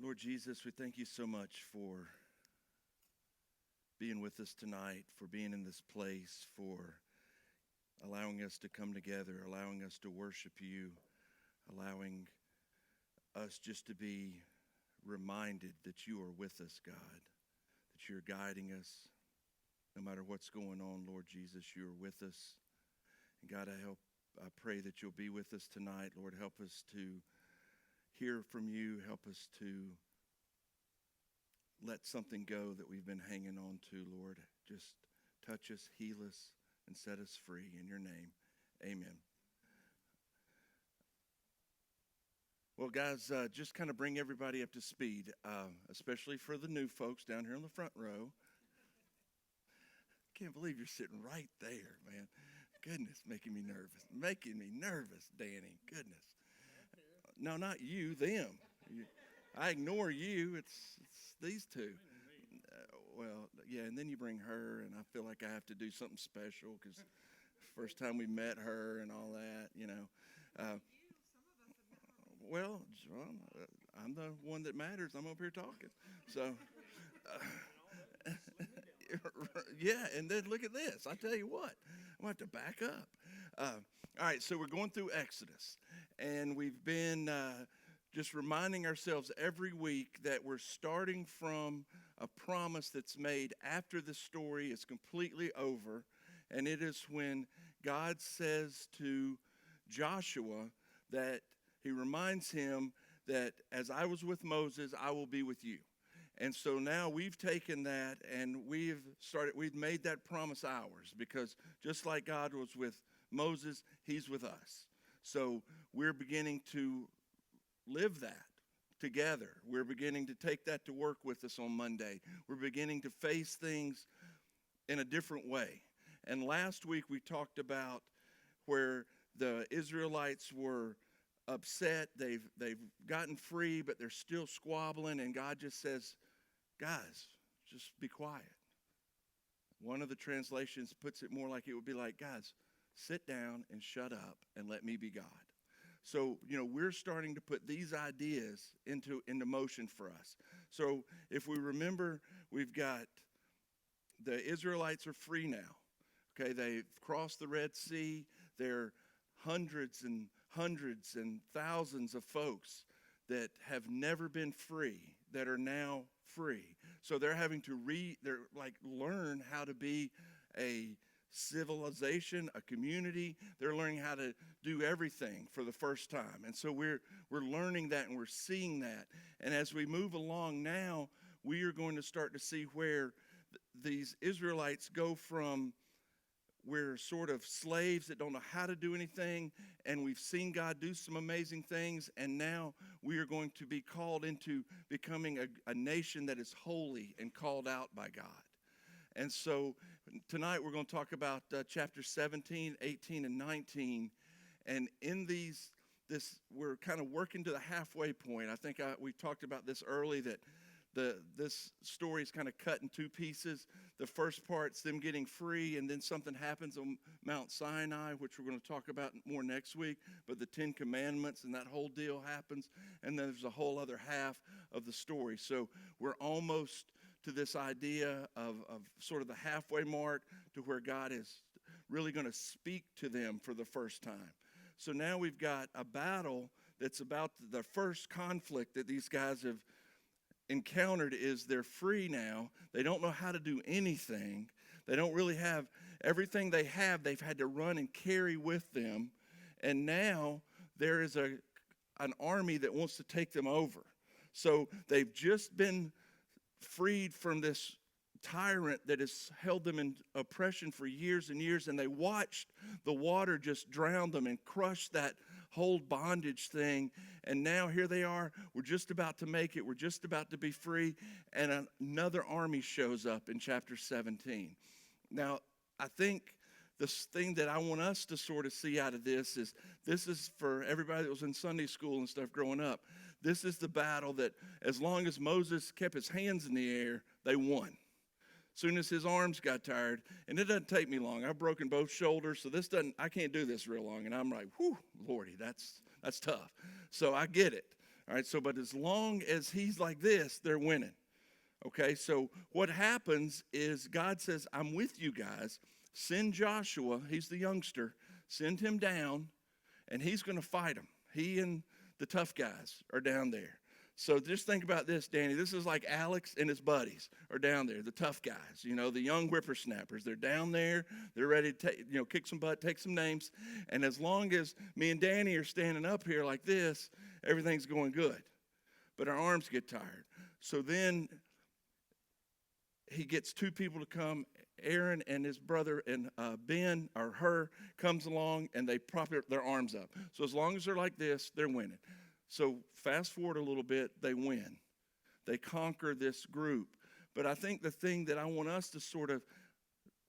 Lord Jesus, we thank you so much for being with us tonight, for being in this place, for allowing us to come together, allowing us to worship you, allowing us just to be reminded that you are with us, God, that you're guiding us. No matter what's going on, Lord Jesus, you are with us. And God, I pray that you'll be with us tonight. Lord, help us to hear from you. Help us to let something go that we've been hanging on to, Lord. Just touch us, heal us, and set us free. In your name, amen. Well, guys, just kind of bring everybody up to speed, especially for the new folks down here in the front row. Can't believe you're sitting right there, man. Goodness, making me nervous, Danny. Goodness. No, not you, them. I ignore you. It's these two. Well, yeah, and then you bring her, and I feel like I have to do something special because first time we met her and all that, you know. Well, I'm the one that matters. I'm up here talking. So, yeah, and then look at this. I tell you what, I'm going to have to back up. All right, so we're going through Exodus, and we've been just reminding ourselves every week that we're starting from a promise that's made after the story is completely over, and it is when God says to Joshua that he reminds him that as I was with Moses, I will be with you. And so now we've taken that and we've made that promise ours, because just like God was with Moses, he's with us. So we're beginning to live that together. We're beginning to take that to work with us on Monday. We're beginning to face things in a different way. And last week we talked about where the Israelites were upset. They've gotten free, but they're still squabbling, and God just says, guys, just be quiet. One of the translations puts it more like it would be like, guys, sit down and shut up and let me be God. So, we're starting to put these ideas into motion for us. So if we remember, we've got the Israelites are free now. Okay, they've crossed the Red Sea. They're hundreds and thousands of folks that have never been free that are now free. So they're having to learn how to be a civilization, a community. They're learning how to do everything for the first time. And so we're learning that, and we're seeing that. And as we move along now, we are going to start to see where these Israelites go from we're sort of slaves that don't know how to do anything, and we've seen God do some amazing things, and now we are going to be called into becoming a nation that is holy and called out by God. And so tonight we're going to talk about chapter 17, 18, and 19, and in this we're kind of working to the halfway point. I think we talked about this early, that this story is kind of cut in two pieces. The first part's them getting free, and then something happens on Mount Sinai, which we're going to talk about more next week. But the Ten Commandments and that whole deal happens, and then there's a whole other half of the story. So we're almost to this idea of sort of the halfway mark to where God is really going to speak to them for the first time. So now we've got a battle that's about the first conflict that these guys have encountered. Is they're free now. They don't know how to do anything. They don't really have everything they have. They've had to run and carry with them. And now there is an army that wants to take them over. So they've just been freed from this tyrant that has held them in oppression for years and years, and they watched the water just drown them and crush that whole bondage thing. And now here they are. We're just about to make it. We're just about to be free, and another army shows up in chapter 17. Now, I think the thing that I want us to sort of see out of this is for everybody that was in Sunday school and stuff growing up. This is the battle that as long as Moses kept his hands in the air, they won. Soon as his arms got tired, and it doesn't take me long. I've broken both shoulders, so I can't do this real long. And I'm like, whew, Lordy, that's tough. So I get it. All right, so but as long as he's like this, they're winning. Okay, so what happens is God says, I'm with you guys. Send Joshua, he's the youngster, send him down, and he's going to fight them. He and the tough guys are down there. So just think about this, Danny. This is like Alex and his buddies are down there, the tough guys, the young whippersnappers. They're down there. They're ready to kick some butt, take some names. And as long as me and Danny are standing up here like this, everything's going good. But our arms get tired. So then he gets two people to come. Aaron and his brother and Ben or her comes along, and they prop their arms up. So as long as they're like this, they're winning. So fast forward a little bit, they win. They conquer this group. But I think the thing that I want us to sort of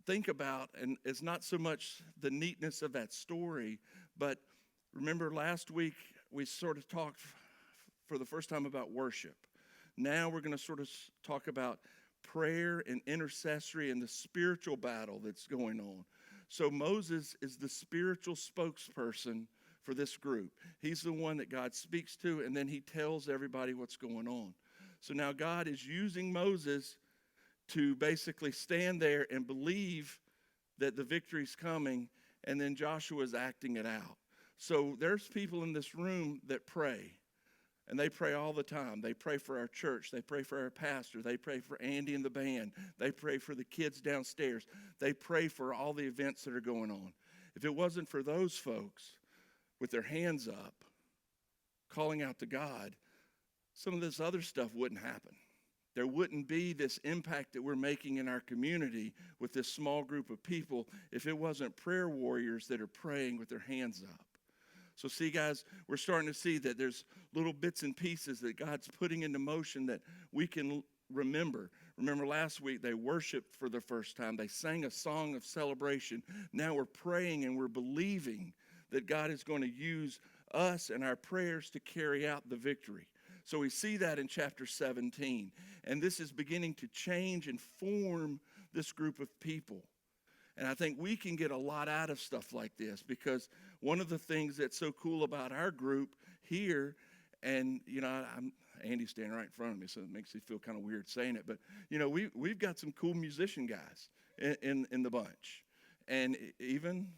think about, and it's not so much the neatness of that story, but remember last week we sort of talked for the first time about worship. Now we're going to sort of talk about prayer and intercessory and the spiritual battle that's going on. So Moses is the spiritual spokesperson for this group. He's the one that God speaks to, and then he tells everybody what's going on. So now God is using Moses to basically stand there and believe that the victory's coming, and then Joshua is acting it out. So there's people in this room that pray. And they pray all the time. They pray for our church. They pray for our pastor. They pray for Andy and the band. They pray for the kids downstairs. They pray for all the events that are going on. If it wasn't for those folks with their hands up, calling out to God, some of this other stuff wouldn't happen. There wouldn't be this impact that we're making in our community with this small group of people if it wasn't prayer warriors that are praying with their hands up. So see, guys, we're starting to see that there's little bits and pieces that God's putting into motion that we can remember. Remember last week they worshiped for the first time. They sang a song of celebration. Now we're praying and we're believing that God is going to use us and our prayers to carry out the victory. So we see that in chapter 17. And this is beginning to change and form this group of people. And I think we can get a lot out of stuff like this, because one of the things that's so cool about our group here, and, Andy's standing right in front of me, so it makes me feel kind of weird saying it, but, we've got some cool musician guys in the bunch. And even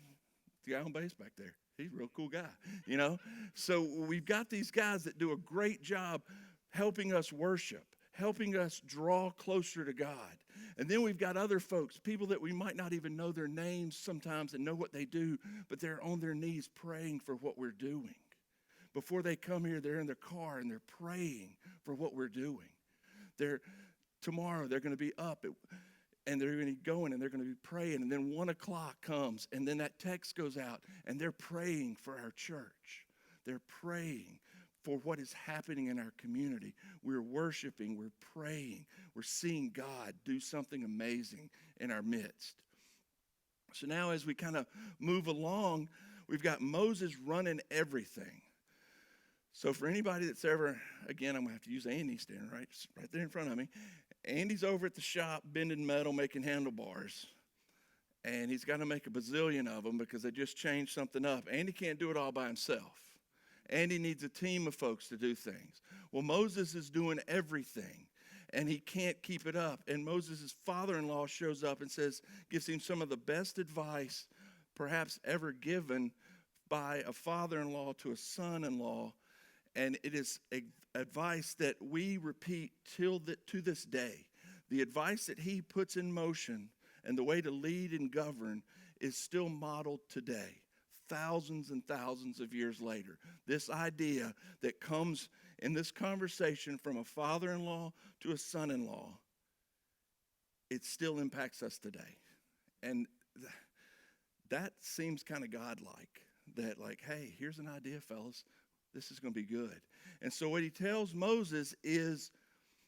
the guy on bass back there, he's a real cool guy, So we've got these guys that do a great job helping us worship, helping us draw closer to God. And then we've got other folks, people that we might not even know their names sometimes and know what they do, but they're on their knees praying for what we're doing. Before they come here, they're in their car and they're praying for what we're doing. Tomorrow they're going to be up and they're going to be going and they're going to be praying. And then 1 o'clock comes and then that text goes out and they're praying for our church. They're praying for what is happening in our community. We're worshiping, we're praying, we're seeing God do something amazing in our midst. So now as we kind of move along, we've got Moses running everything. So for anybody that's ever, again, I'm going to have to use Andy standing right there in front of me. Andy's over at the shop bending metal, making handlebars. And he's got to make a bazillion of them because they just changed something up. Andy can't do it all by himself. Andy needs a team of folks to do things. Well, Moses is doing everything, and he can't keep it up. And Moses' father-in-law shows up and gives him some of the best advice perhaps ever given by a father-in-law to a son-in-law. And it is advice that we repeat to this day. The advice that he puts in motion and the way to lead and govern is still modeled today, thousands and thousands of years later. This idea that comes in this conversation from a father-in-law to a son-in-law, it still impacts us today. And that seems kind of godlike, that like, hey, here's an idea, fellas. This is going to be good. And so what he tells Moses is,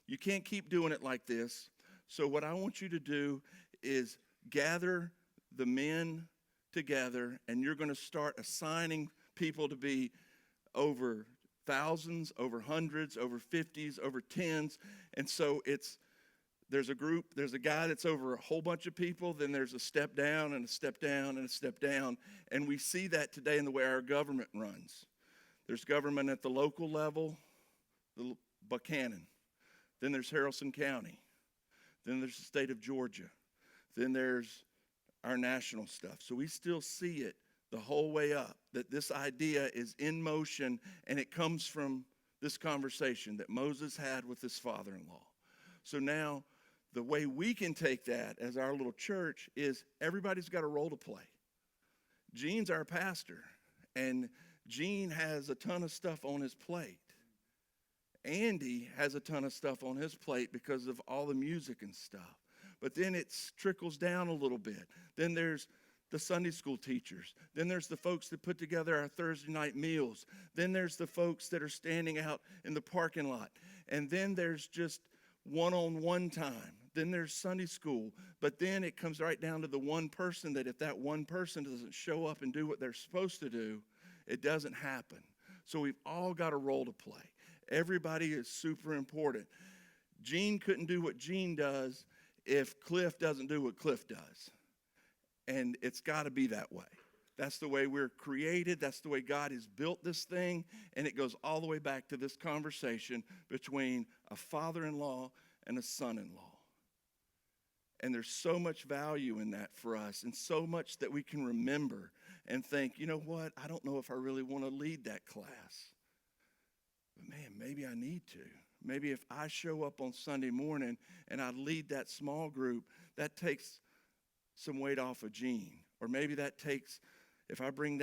you can't keep doing it like this. So what I want you to do is gather the men together, and you're going to start assigning people to be over thousands, over hundreds, over 50s, over 10s. And so there's a guy that's over a whole bunch of people, then there's a step down and a step down and a step down. And we see that today in the way our government runs. There's government at the local level, Buchanan. Then there's Haralson County. Then there's the state of Georgia. Then there's our national stuff. So we still see it the whole way up, that this idea is in motion, and it comes from this conversation that Moses had with his father-in-law. So now the way we can take that as our little church is everybody's got a role to play. Gene's our pastor, and Gene has a ton of stuff on his plate. Andy has a ton of stuff on his plate because of all the music and stuff. But then it trickles down a little bit. Then there's the Sunday school teachers. Then there's the folks that put together our Thursday night meals. Then there's the folks that are standing out in the parking lot. And then there's just one-on-one time. Then there's Sunday school. But then it comes right down to the one person that if that one person doesn't show up and do what they're supposed to do, it doesn't happen. So we've all got a role to play. Everybody is super important. Gene couldn't do what Gene does if Cliff doesn't do what Cliff does. And it's got to be that way. That's the way we're created. That's the way God has built this thing. And it goes all the way back to this conversation between a father-in-law and a son-in-law. And there's so much value in that for us, and so much that we can remember and think, you know what, I don't know if I really want to lead that class. But man, maybe I need to. Maybe if I show up on Sunday morning and I lead that small group, that takes some weight off of Gene. Or maybe that takes, if I bring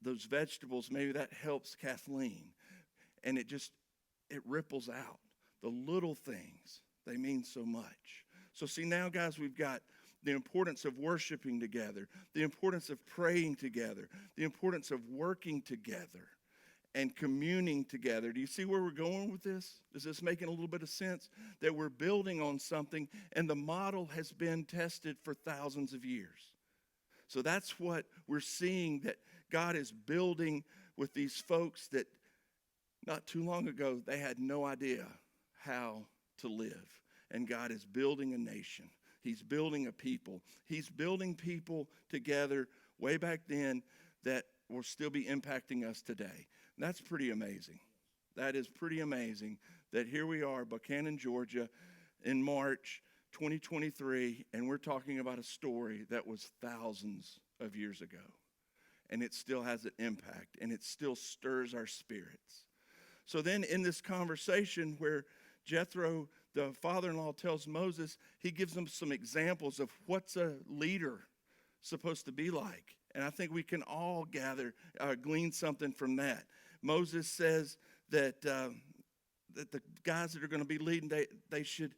those vegetables, maybe that helps Kathleen. And it ripples out. The little things, they mean so much. So see now, guys, we've got the importance of worshiping together, the importance of praying together, the importance of working together, and communing together. Do you see where we're going with this? Is this making a little bit of sense? That we're building on something, and the model has been tested for thousands of years. So that's what we're seeing, that God is building with these folks that not too long ago, they had no idea how to live. And God is building a nation. He's building a people. He's building people together way back then that will still be impacting us today. And that's pretty amazing. That is pretty amazing that here we are, Buchanan, Georgia, in March 2023, and we're talking about a story that was thousands of years ago. And it still has an impact, and it still stirs our spirits. So then in this conversation where Jethro, the father-in-law, tells Moses, he gives them some examples of what's a leader supposed to be like. And I think we can all glean something from that. Moses says that that the guys that are going to be leading, they should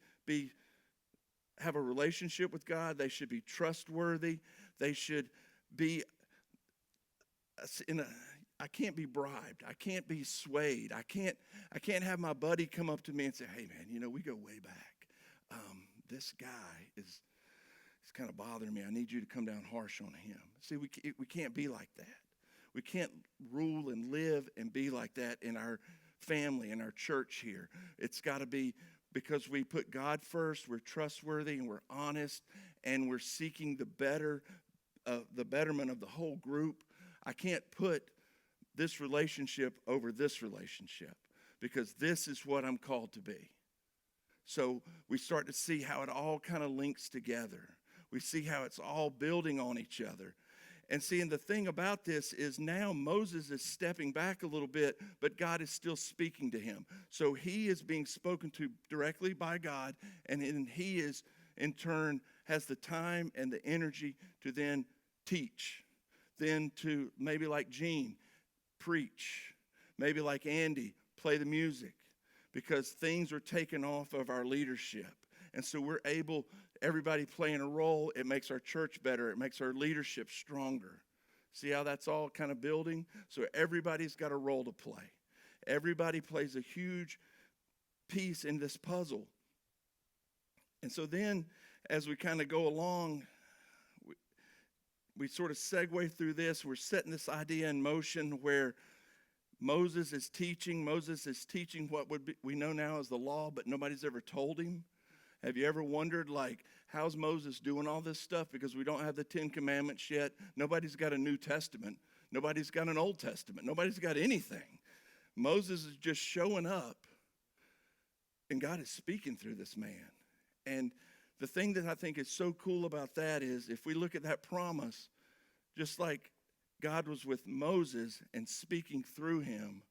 have a relationship with God. They should be trustworthy. They should be I can't be bribed. I can't be swayed. I can't have my buddy come up to me and say, hey, man, we go way back. This guy is kind of bothering me. I need you to come down harsh on him. See, we can't be like that. We can't rule and live and be like that in our family, in our church here. It's got to be because we put God first, we're trustworthy, and we're honest, and we're seeking the betterment of the whole group. I can't put this relationship over this relationship because this is what I'm called to be. So we start to see how it all kind of links together. We see how it's all building on each other. And seeing the thing about this is now Moses is stepping back a little bit, but God is still speaking to him. So he is being spoken to directly by God, and then he is, in turn, has the time and the energy to then teach. Then to, maybe like Gene, preach. Maybe like Andy, play the music. Because things are taken off of our leadership. And so we're able, everybody playing a role, it makes our church better. It makes our leadership stronger. See how that's all kind of building? So everybody's got a role to play. Everybody plays a huge piece in this puzzle. And so then, as we kind of go along, we sort of segue through this. We're setting this idea in motion where Moses is teaching what we know now as the law, but nobody's ever told him. Have you ever wondered, how's Moses doing all this stuff? Because we don't have the 10 Commandments yet. Nobody's got a New Testament. Nobody's got an Old Testament. Nobody's got anything. Moses is just showing up And God is speaking through this man. And the thing that I think is so cool about that is if we look at that promise, just like God was with Moses and speaking through him,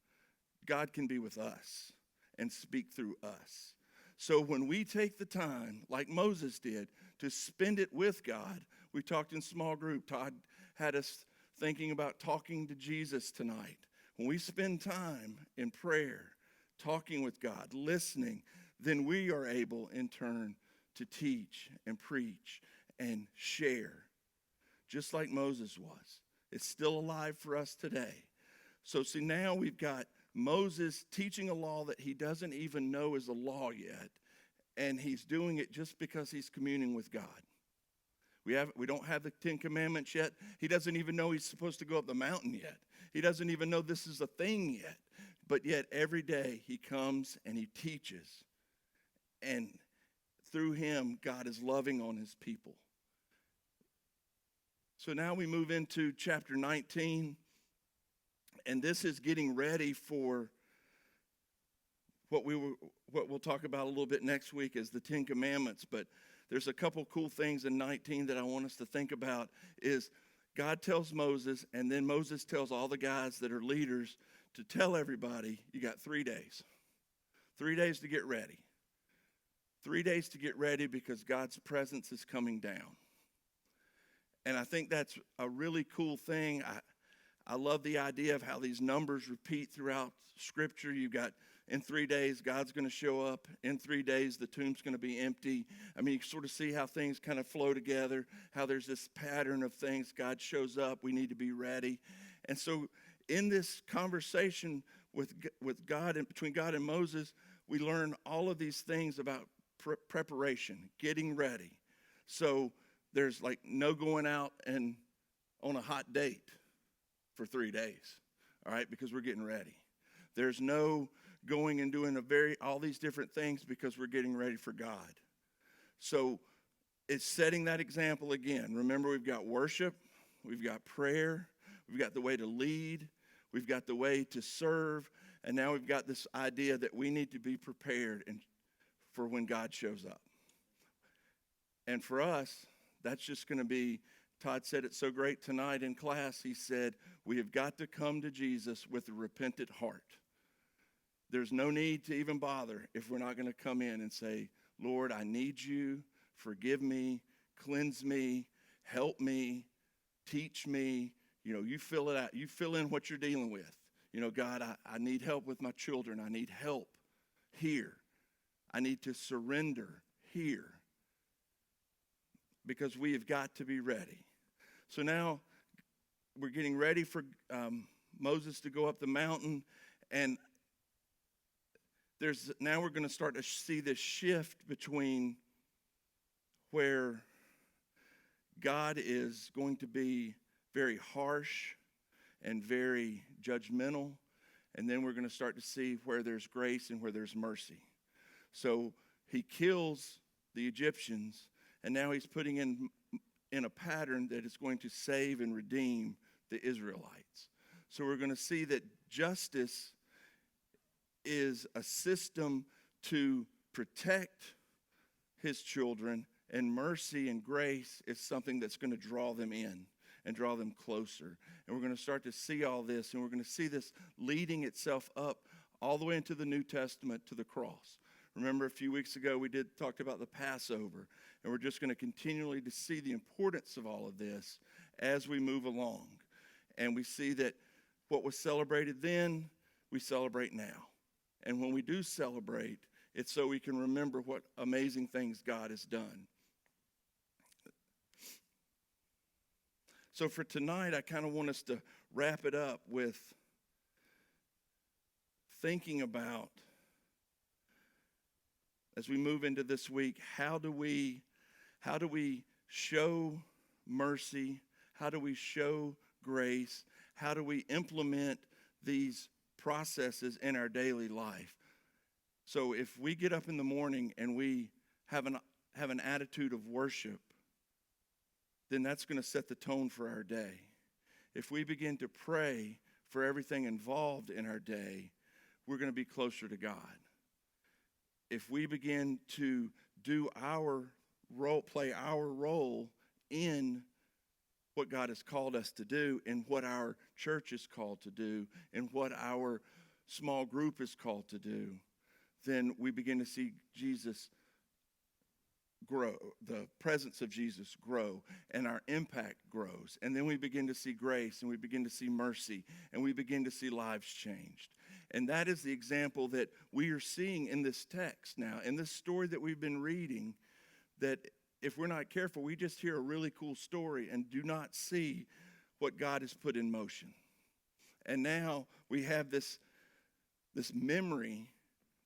God can be with us and speak through us. So when we take the time, like Moses did, to spend it with God, we talked in small group. Todd had us thinking about talking to Jesus tonight. When we spend time in prayer, talking with God, listening, then we are able in turn to teach and preach and share, just like Moses was. It's still alive for us today. So see, now we've got Moses teaching a law that he doesn't even know is a law yet, and he's doing it just because he's communing with God. We don't have the Ten Commandments yet. He doesn't even know he's supposed to go up the mountain yet. He doesn't even know this is a thing yet. But yet every day he comes and he teaches. And through him, God is loving on his people. So now we move into chapter 19. And this is getting ready for what we'll talk about a little bit next week as the Ten Commandments. But there's a couple cool things in 19 that I want us to think about. Is God tells Moses, and then Moses tells all the guys that are leaders to tell everybody, you got 3 days. 3 days to get ready. 3 days to get ready because God's presence is coming down. And I think that's a really cool thing. I love the idea of how these numbers repeat throughout Scripture. You've got in 3 days, God's going to show up. In 3 days, the tomb's going to be empty. I mean, you sort of see how things kind of flow together, how there's this pattern of things. God shows up. We need to be ready. And so in this conversation with God and between God and Moses, we learn all of these things about preparation, getting ready. So there's like no going out and on a hot date for 3 days, all right, because we're getting ready. There's no going and doing all these different things because we're getting ready for God. So it's setting that example again. Remember, we've got worship, we've got prayer, we've got the way to lead, we've got the way to serve, and now we've got this idea that we need to be prepared for when God shows up. And for us, that's just going to be, Todd said it so great tonight in class. He said, we have got to come to Jesus with a repentant heart. There's no need to even bother if we're not going to come in and say, Lord, I need you. Forgive me. Cleanse me. Help me. Teach me. You know, you fill it out. You fill in what you're dealing with. You know, God, I need help with my children. I need help here. I need to surrender here. Because we have got to be ready. So now we're getting ready for Moses to go up the mountain. And now we're going to start to see this shift between where God is going to be very harsh and very judgmental. And then we're going to start to see where there's grace and where there's mercy. So he kills the Egyptians. And now he's putting in a pattern that is going to save and redeem the Israelites. So we're going to see that justice is a system to protect his children, and mercy and grace is something that's going to draw them in and draw them closer. And we're going to start to see all this, and we're going to see this leading itself up all the way into the New Testament to the cross. Remember a few weeks ago we talked about the Passover, and we're just going to continually to see the importance of all of this as we move along. And we see that what was celebrated then, we celebrate now. And when we do celebrate, it's so we can remember what amazing things God has done. So for tonight, I kind of want us to wrap it up with thinking about, as we move into this week, how do we show mercy? How do we show grace? How do we implement these processes in our daily life? So if we get up in the morning and we have an attitude of worship, then that's going to set the tone for our day. If we begin to pray for everything involved in our day, we're going to be closer to God. if we begin to do our role, play our role in what God has called us to do, and what our church is called to do, and what our small group is called to do, then we begin to see Jesus grow, the presence of Jesus grow, and our impact grows. And then we begin to see grace, and we begin to see mercy, and we begin to see lives changed. And that is the example that we are seeing in this text now, in this story that we've been reading, that if we're not careful, we just hear a really cool story and do not see what God has put in motion. And now we have this memory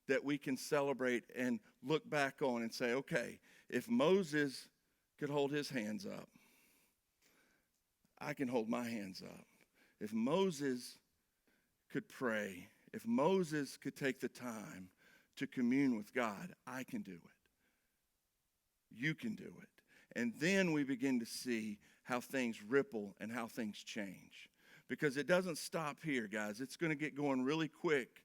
that we can celebrate and look back on and say, okay, if Moses could hold his hands up, I can hold my hands up. If Moses could pray, if Moses could take the time to commune with God, I can do it. You can do it. And then we begin to see how things ripple and how things change. Because it doesn't stop here, guys. It's going to get going really quick.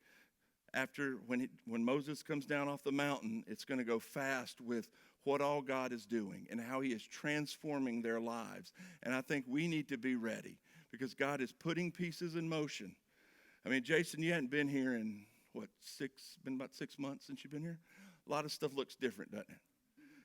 After when Moses comes down off the mountain, it's going to go fast with what all God is doing and how he is transforming their lives. And I think we need to be ready because God is putting pieces in motion. I mean, Jason, you hadn't been here in, been about 6 months since you've been here? A lot of stuff looks different, doesn't it?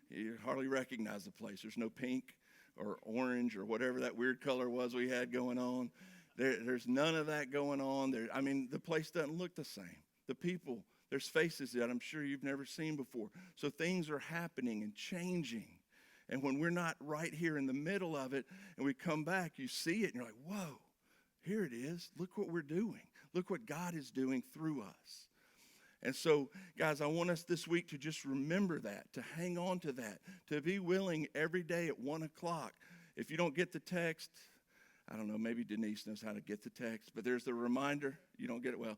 You hardly recognize the place. There's no pink or orange or whatever that weird color was we had going on. There's none of that going on. The place doesn't look the same. The people, there's faces that I'm sure you've never seen before. So things are happening and changing. And when we're not right here in the middle of it and we come back, you see it and you're like, whoa, here it is. Look what we're doing. Look what God is doing through us. And so, guys, I want us this week to just remember that, to hang on to that, to be willing every day at 1 o'clock. If you don't get the text, I don't know, maybe Denise knows how to get the text, but there's the reminder. You don't get it, well,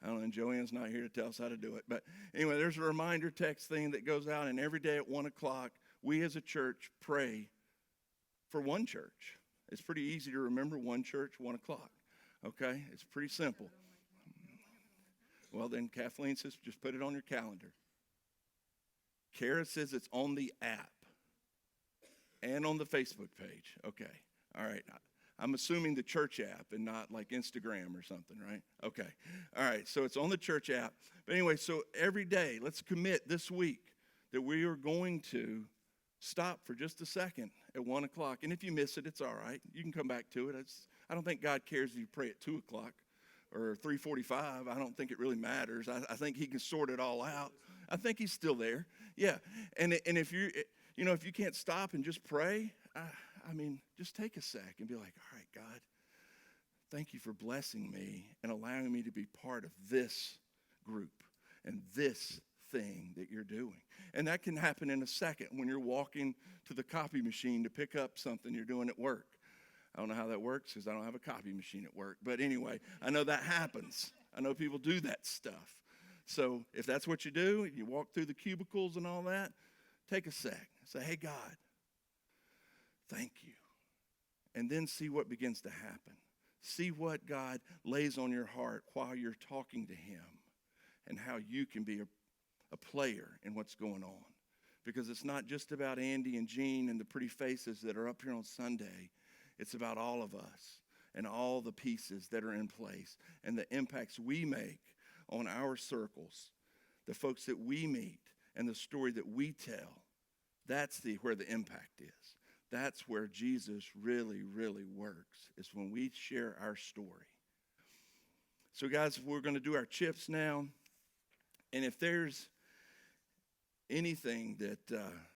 I don't know, and Joanne's not here to tell us how to do it. But anyway, there's a reminder text thing that goes out, and every day at 1 o'clock, we as a church pray for one church. It's pretty easy to remember, one church, 1 o'clock. Okay? It's pretty simple. Well, then Kathleen says just put it on your calendar. Kara says it's on the app and on the Facebook page. Okay. All right. I'm assuming the church app and not like Instagram or something, right? Okay. All right. So it's on the church app. But anyway, so every day, let's commit this week that we are going to stop for just a second at 1 o'clock. And if you miss it, it's all right. You can come back to it. I don't think God cares if you pray at 2 o'clock or 3:45. I don't think it really matters. I think he can sort it all out. I think he's still there. Yeah. And if if you can't stop and just pray, just take a sec and be like, all right, God, thank you for blessing me and allowing me to be part of this group and this thing that you're doing. And that can happen in a second when you're walking to the copy machine to pick up something you're doing at work. I don't know how that works because I don't have a copy machine at work. But anyway, I know that happens. I know people do that stuff. So if that's what you do, you walk through the cubicles and all that, take a sec. Say, hey, God, thank you. And then see what begins to happen. See what God lays on your heart while you're talking to him and how you can be a player in what's going on. Because it's not just about Andy and Jean and the pretty faces that are up here on Sunday. It's about all of us and all the pieces that are in place and the impacts we make on our circles, the folks that we meet, and the story that we tell. That's where the impact is. That's where Jesus really, really works, is when we share our story. So, guys, we're going to do our chips now. And if there's anything that